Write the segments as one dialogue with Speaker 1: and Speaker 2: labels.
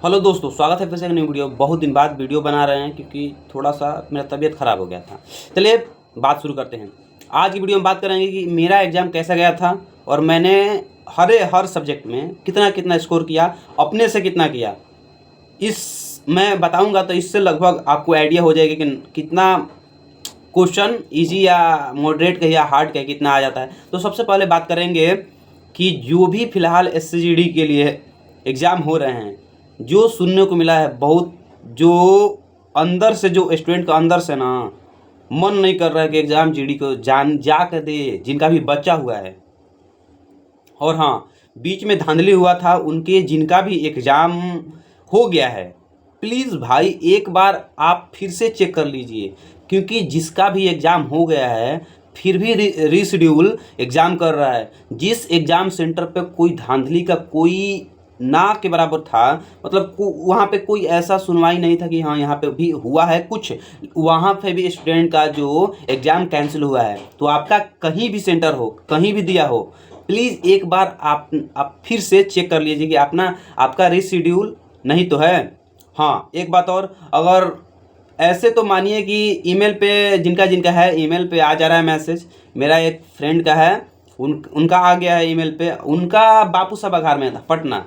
Speaker 1: Hello दोस्तों, स्वागत है फिर से एक न्यू वीडियो। बहुत दिन बाद वीडियो बना रहे हैं क्योंकि थोड़ा सा मेरा तबीयत ख़राब हो गया था। चलिए बात शुरू करते हैं। आज की वीडियो में बात करेंगे कि मेरा एग्ज़ाम कैसा गया था और मैंने हर सब्जेक्ट में कितना कितना स्कोर किया, अपने से कितना किया, इस मैं बताऊंगा। तो इससे लगभग आपको आइडिया हो जाएगा कि कितना क्वेश्चन ईजी या मॉडरेट का या हार्ड का कितना आ जाता है। तो सबसे पहले बात करेंगे कि जो भी फ़िलहाल SCGD के लिए एग्ज़ाम हो रहे हैं, जो सुनने को मिला है बहुत, जो अंदर से जो स्टूडेंट का अंदर से ना मन नहीं कर रहा है कि एग्ज़ाम GD को जा कर दे, जिनका भी बच्चा हुआ है। और हाँ, बीच में धांधली हुआ था उनके जिनका भी एग्ज़ाम हो गया है, प्लीज़ भाई एक बार आप फिर से चेक कर लीजिए, क्योंकि जिसका भी एग्ज़ाम हो गया है फिर भी रीशेड्यूल एग्ज़ाम कर रहा है। जिस एग्ज़ाम सेंटर पे कोई धांधली का कोई ना के बराबर था, मतलब वहाँ पे कोई ऐसा सुनवाई नहीं था कि हाँ यहाँ पे भी हुआ है कुछ, वहाँ पे भी स्टूडेंट का जो एग्ज़ाम कैंसिल हुआ है। तो आपका कहीं भी सेंटर हो, कहीं भी दिया हो, प्लीज़ एक बार आप फिर से चेक कर लीजिए कि आपका रीशेड्यूल नहीं तो है। हाँ, एक बात और, अगर ऐसे तो मानिए कि ईमेल पे जिनका जिनका है ईमेल पे आ जा रहा है मैसेज। मेरा एक फ्रेंड का है, उनका आ गया है ईमेल पे, उनका बापू सभागार में था पटना,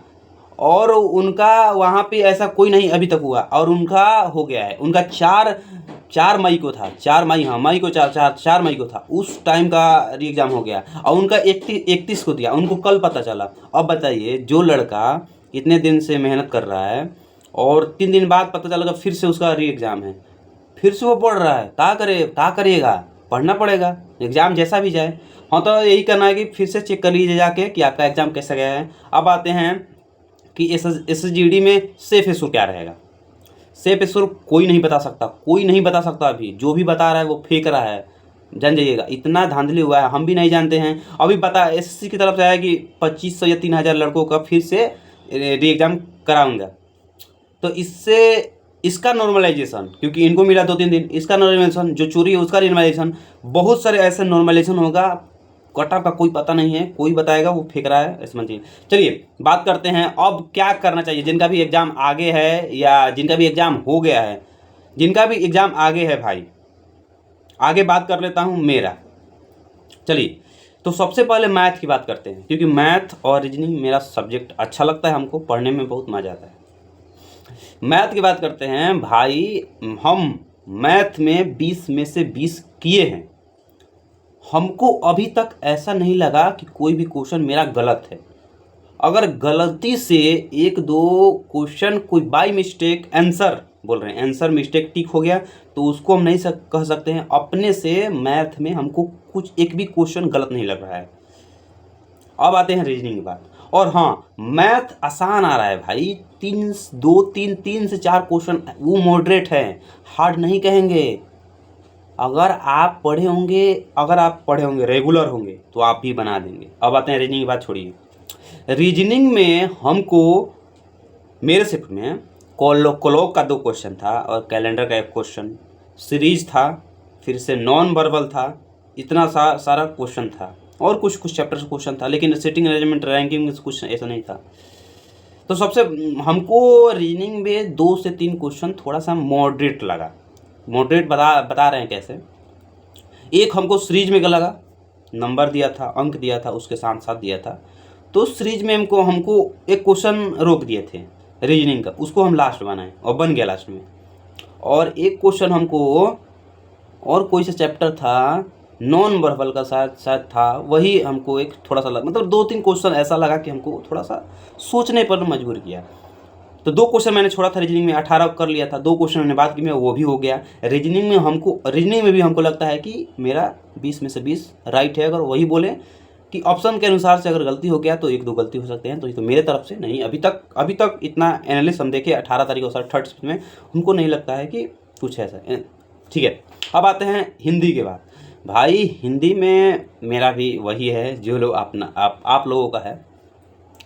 Speaker 1: और उनका वहाँ पे ऐसा कोई नहीं अभी तक हुआ, और उनका हो गया है। उनका चार मई को था, 4 मई, हाँ मई को, 4 मई को था, उस टाइम का री एग्ज़ाम हो गया, और उनका 31 को दिया, उनको कल पता चला। अब बताइए, जो लड़का इतने दिन से मेहनत कर रहा है और 3 दिन बाद पता चला फिर से उसका री एग्ज़ाम है, फिर से वो पढ़ रहा है, क्या करिएगा, पढ़ना पड़ेगा एग्ज़ाम जैसा भी जाए। हाँ, तो यही करना है कि फिर से चेक कर लीजिए जाके कि आपका एग्ज़ाम कैसा गया है। अब आते हैं कि SSGD में सेफ स्कोर क्या रहेगा। सेफ स्कोर कोई नहीं बता सकता, कोई नहीं बता सकता। अभी जो भी बता रहा है वो फेंक रहा है, जान जाइएगा। इतना धांधली हुआ है, हम भी नहीं जानते हैं। अभी बता SSC की तरफ से आया कि 2500 या 3000 लड़कों का फिर से री एग्ज़ाम कराऊंगा। तो इसका नॉर्मलाइजेशन, क्योंकि इनको मिला 2-3 दिन, इसका नॉर्मलाइजेशन, जो चोरी है उसका नॉर्मलाइजेशन, बहुत सारे ऐसे नॉर्मलाइजेशन होगा। कट ऑफ का कोई पता नहीं है, कोई बताएगा वो फेंक रहा है, समझिए। चलिए बात करते हैं अब क्या करना चाहिए जिनका भी एग्ज़ाम आगे है या जिनका भी एग्ज़ाम हो गया है। जिनका भी एग्ज़ाम आगे है भाई, आगे बात कर लेता हूँ मेरा। चलिए, तो सबसे पहले मैथ की बात करते हैं, क्योंकि मैथ और रीजनिंग मेरा सब्जेक्ट अच्छा लगता है, हमको पढ़ने में बहुत मज़ा आता है। मैथ की बात करते हैं भाई। हम मैथ में 20 में से 20 किए हैं। हमको अभी तक ऐसा नहीं लगा कि कोई भी क्वेश्चन मेरा गलत है। अगर गलती से 1-2 क्वेश्चन कोई बाय मिस्टेक आंसर बोल रहे हैं, आंसर मिस्टेक टिक हो गया, तो उसको हम नहीं कह सकते हैं अपने से मैथ में हमको कुछ एक भी क्वेश्चन गलत नहीं लग रहा है। अब आते हैं रीजनिंग की बात। और हाँ, मैथ आसान आ रहा है भाई। 3 से 4 क्वेश्चन वो मॉडरेट है, हार्ड नहीं कहेंगे। अगर आप पढ़े होंगे, रेगुलर होंगे, तो आप भी बना देंगे। अब आते हैं रीजनिंग की बात, छोड़िए। रीजनिंग में हमको मेरे शिफ्ट में कोलोक का 2 क्वेश्चन था और कैलेंडर का 1 क्वेश्चन, सीरीज था, फिर से नॉन वर्बल था, इतना सारा क्वेश्चन था, और कुछ चैप्टर से क्वेश्चन था, लेकिन सिटिंग अरेंजमेंट रैंकिंग में कुछ ऐसा नहीं था। तो सबसे हमको रीजनिंग में 2 से 3 क्वेश्चन थोड़ा सा मॉडरेट लगा। मॉडरेट बता रहे हैं कैसे। एक हमको सीरीज में लगा, नंबर दिया था, अंक दिया था, उसके साथ साथ दिया था। तो सीरीज में हमको एक क्वेश्चन रोक दिए थे रीजनिंग का, उसको हम लास्ट बनाए और बन गया लास्ट में। और एक क्वेश्चन हमको और कोई सा चैप्टर था, नॉन वर्बल का शायद था, वही हमको एक थोड़ा सा मतलब 2-3 क्वेश्चन ऐसा लगा कि हमको थोड़ा सा सोचने पर मजबूर किया। तो 2 क्वेश्चन मैंने छोड़ा था रीजनिंग में, 18 कर लिया था। 2 क्वेश्चन मैंने बात की में, वो भी हो गया। रीजनिंग में भी हमको लगता है कि मेरा 20 में से 20 राइट है। अगर वही बोले कि ऑप्शन के अनुसार से अगर गलती हो गया तो 1-2 गलती हो सकते हैं, तो ये तो मेरे तरफ से नहीं, अभी तक इतना एनालिस्ट हम देखे 18 तारीख को सर 3rd शिफ्ट में, हमको नहीं लगता है कि कुछ ऐसा। ठीक है, अब आते हैं हिंदी के बाद। भाई हिंदी में मेरा भी वही है जो लोग आप लोगों का है।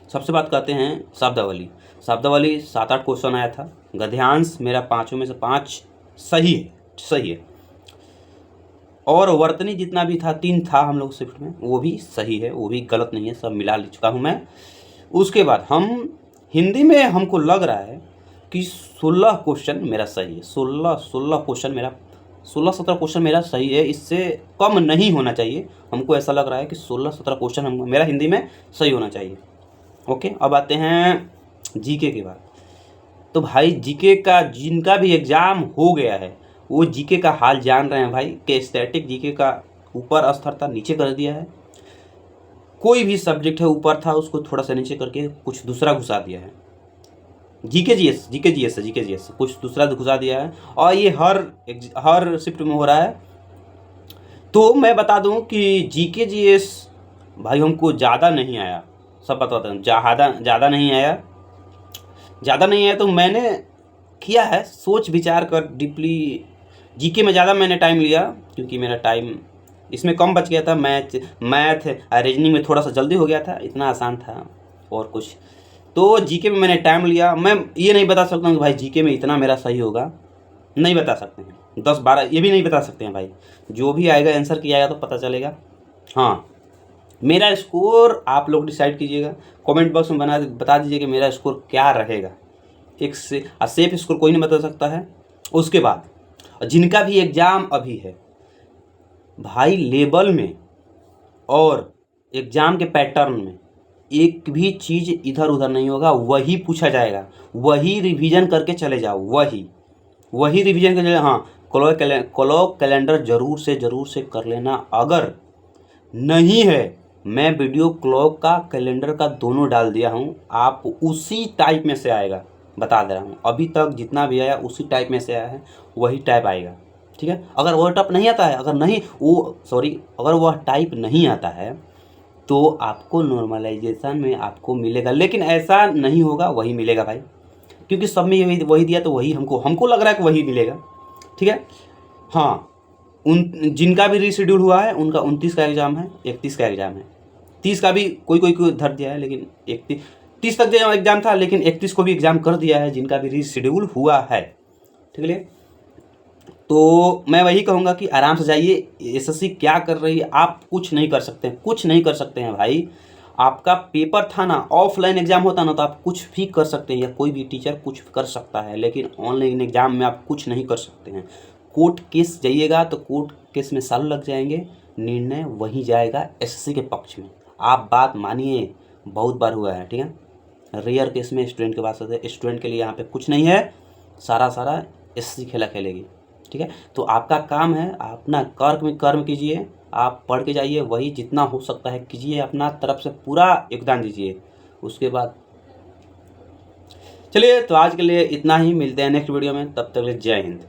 Speaker 1: सबसे बात करते हैं शब्दावली 7-8 क्वेश्चन आया था। गद्यांश मेरा 5 में से 5 सही है। और वर्तनी जितना भी था 3 था हम लोग शिफ्ट में, वो भी सही है, वो भी गलत नहीं है, सब मिला ले चुका हूँ मैं। उसके बाद हम हिंदी में हमको लग रहा है कि 16 क्वेश्चन मेरा सही है। 16 क्वेश्चन मेरा 16-17 क्वेश्चन मेरा सही है, इससे कम नहीं होना चाहिए। हमको ऐसा लग रहा है कि 16-17 क्वेश्चन हम मेरा हिंदी में सही होना चाहिए। ओके, अब आते हैं जीके की बात। तो भाई जीके का जिनका भी एग्ज़ाम हो गया है वो जीके का हाल जान रहे हैं भाई कि स्टैटिक जीके का ऊपर स्तर था, नीचे कर दिया है। कोई भी सब्जेक्ट है ऊपर था, उसको थोड़ा सा नीचे करके कुछ दूसरा घुसा दिया है। जीके जीएस कुछ दूसरा घुसा दिया है, और ये हर शिफ्ट में हो रहा है। तो मैं बता दूं कि जीके जीएस भाई हमको ज़्यादा नहीं आया, सब बताता हूँ। ज़्यादा नहीं आया तो मैंने किया है सोच विचार कर डीपली। जीके में ज़्यादा मैंने टाइम लिया क्योंकि मेरा टाइम इसमें कम बच गया था। मैथ रीजनिंग में थोड़ा सा जल्दी हो गया था, इतना आसान था और कुछ। तो जीके में मैंने टाइम लिया। मैं ये नहीं बता सकता हूँ कि भाई जीके में इतना मेरा सही होगा, नहीं बता सकते हैं। 10-12 ये भी नहीं बता सकते हैं भाई, जो भी आएगा आंसर किया आएगा तो पता चलेगा। हाँ, मेरा स्कोर आप लोग डिसाइड कीजिएगा, कमेंट बॉक्स में बता दीजिए कि मेरा स्कोर क्या रहेगा। एक से सेफ स्कोर कोई नहीं बता सकता है। उसके बाद जिनका भी एग्ज़ाम अभी है भाई, लेवल में और एग्ज़ाम के पैटर्न में एक भी चीज़ इधर उधर नहीं होगा, वही पूछा जाएगा, वही रिवीजन करके चले जाओ, वही रिवीजन करके। हाँ, क्लॉक कैलेंडर ज़रूर से कर लेना। अगर नहीं है, मैं वीडियो क्लॉक का कैलेंडर का दोनों डाल दिया हूँ, आप उसी टाइप में से आएगा, बता दे रहा हूँ। अभी तक जितना भी आया उसी टाइप में से आया है, वही टाइप आएगा, ठीक है। अगर वह टाइप नहीं आता है, अगर वह टाइप नहीं आता है तो आपको नॉर्मलाइजेशन में आपको मिलेगा, लेकिन ऐसा नहीं होगा, वही मिलेगा भाई, क्योंकि सब में वही दिया तो वही हमको लग रहा है कि वही मिलेगा, ठीक है। हाँ, जिनका भी रीशेड्यूल हुआ है उनका 29 का एग्ज़ाम है, 31 का एग्ज़ाम है, 30 का भी कोई धर दिया है, लेकिन 30 तक जो एग्ज़ाम था, लेकिन 31 को भी एग्ज़ाम कर दिया है जिनका भी रीशेड्यूल हुआ है, ठीक है। तो मैं वही कहूँगा कि आराम से जाइए। एसएससी क्या कर रही है, आप कुछ नहीं कर सकते हैं भाई। आपका पेपर था ना, ऑफलाइन एग्ज़ाम होता ना तो आप कुछ भी कर सकते हैं, या कोई भी टीचर कुछ कर सकता है, लेकिन ऑनलाइन एग्ज़ाम में आप कुछ नहीं कर सकते हैं। कोर्ट केस जाइएगा तो कोर्ट केस में साल लग जाएंगे, निर्णय वहीं जाएगा एसएससी के पक्ष में। आप बात मानिए, बहुत बार हुआ है, ठीक है। रेयर केस में स्टूडेंट के पास स्टूडेंट के लिए यहाँ पे कुछ नहीं है, सारा एसएससी खेला खेलेगी, ठीक है। तो आपका काम है अपना कर्म कीजिए, आप पढ़ के जाइए, वही जितना हो सकता है कीजिए, अपना तरफ से पूरा योगदान दीजिए। उसके बाद चलिए, तो आज के लिए इतना ही, मिलते हैं नेक्स्ट वीडियो में, तब तक के लिए जय हिंद।